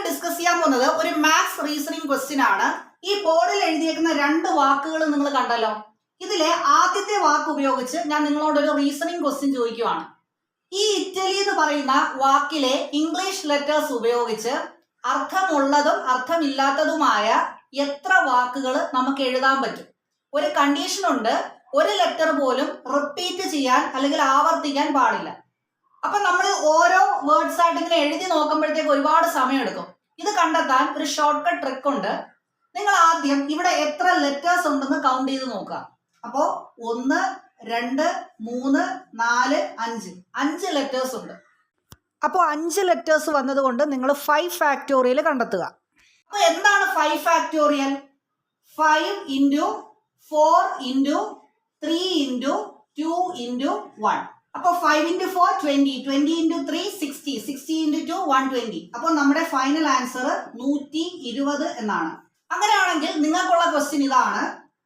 Discuss ചെയ്യാൻ പോകുന്നത് ഒരു മാത്സ് റീസണിങ് ക്വസ്റ്റ്യൻ ആണ്. ഈ ബോർഡിൽ എഴുതിയേക്കുന്ന രണ്ട് വാക്കുകൾ നിങ്ങൾ കണ്ടല്ലോ. ഇതിലെ ആദ്യത്തെ വാക്ക് ഉപയോഗിച്ച് ഞാൻ നിങ്ങളോട് ഒരു റീസണിങ് ക്വസ്റ്റ്യൻ ചോദിക്കുവാണ്. ഈ ഇറ്റലി എന്ന് പറയുന്ന വാക്കിലെ ഇംഗ്ലീഷ് ലെറ്റേഴ്സ് ഉപയോഗിച്ച് അർത്ഥമുള്ളതും അർത്ഥമില്ലാത്തതുമായ എത്ര വാക്കുകൾ നമുക്ക് എഴുതാൻ പറ്റും? ഒരു കണ്ടീഷൻ ഉണ്ട്, ഒരു ലെറ്റർ പോലും റിപ്പീറ്റ് ചെയ്യാൻ അല്ലെങ്കിൽ ആവർത്തിക്കാൻ പാടില്ല. അപ്പൊ നമ്മൾ ഓരോ വേർഡ്സ് ആയിട്ട് ഇങ്ങനെ എഴുതി നോക്കുമ്പോഴത്തേക്ക് ഒരുപാട് സമയം എടുക്കും. ഇത് കണ്ടെത്താൻ ഒരു ഷോർട്ട് കട്ട് ട്രിക്ക് ഉണ്ട്. നിങ്ങൾ ആദ്യം ഇവിടെ എത്ര ലെറ്റേഴ്സ് ഉണ്ടെന്ന് കൗണ്ട് ചെയ്ത് നോക്കുക. അപ്പോ 1, 2, 3, 4, 5 5 ലെറ്റേഴ്സ് ഉണ്ട്. അപ്പോൾ 5 ലെറ്റേഴ്സ് വന്നതുകൊണ്ട് നിങ്ങൾ 5 ഫാക്ടോറിയൽ കണ്ടെത്തുക. അപ്പൊ എന്താണ് 5 factorial? 5 into 4 into 3 into 2 into 1. അപ്പോൾ 5 ഇൻറ്റു 4 20, 20 ഇൻറ്റു 3 60, 60 ഇൻറ്റു 2 120. അപ്പോൾ നമ്മുടെ ഫൈനൽ ആൻസർ 120 എന്നാണ്. അങ്ങനെയാണെങ്കിൽ നിങ്ങൾക്കുള്ള ക്വസ്റ്റ്യൻ ഇതാണ്.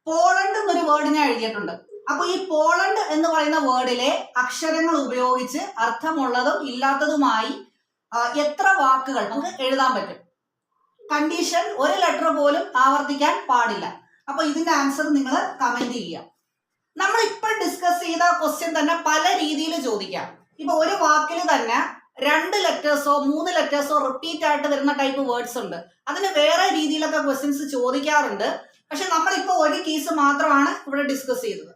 പോളണ്ട് എന്നൊരു വേർഡിനെ എഴുതിയിട്ടുണ്ട്. അപ്പൊ ഈ പോളണ്ട് എന്ന് പറയുന്ന വേർഡിലെ അക്ഷരങ്ങൾ ഉപയോഗിച്ച് അർത്ഥമുള്ളതും ഇല്ലാത്തതുമായി എത്ര വാക്കുകൾ നമുക്ക് എഴുതാൻ പറ്റും? കണ്ടീഷൻ ഒരു ലെറ്റർ പോലും ആവർത്തിക്കാൻ പാടില്ല. അപ്പൊ ഇതിന്റെ ആൻസർ നിങ്ങൾ കമന്റ് ചെയ്യുക. നമ്മൾ ഇപ്പോൾ ഡിസ്കസ് ചെയ്ത ക്വസ്റ്റ്യൻ തന്നെ പല രീതിയിൽ ചോദിക്കാം. ഇപ്പൊ ഒരു വാക്കിൽ തന്നെ 2 ലെറ്റേഴ്സോ 3 ലെറ്റേഴ്സോ റിപ്പീറ്റ് ആയിട്ട് വരുന്ന ടൈപ്പ് വേർഡ്സ് ഉണ്ട്. അതിന് വേറെ രീതിയിലൊക്കെ ക്വസ്റ്റ്യൻസ് ചോദിക്കാറുണ്ട്. പക്ഷെ നമ്മളിപ്പോൾ ഒരു കേസ് മാത്രമാണ് ഇവിടെ ഡിസ്കസ് ചെയ്തത്.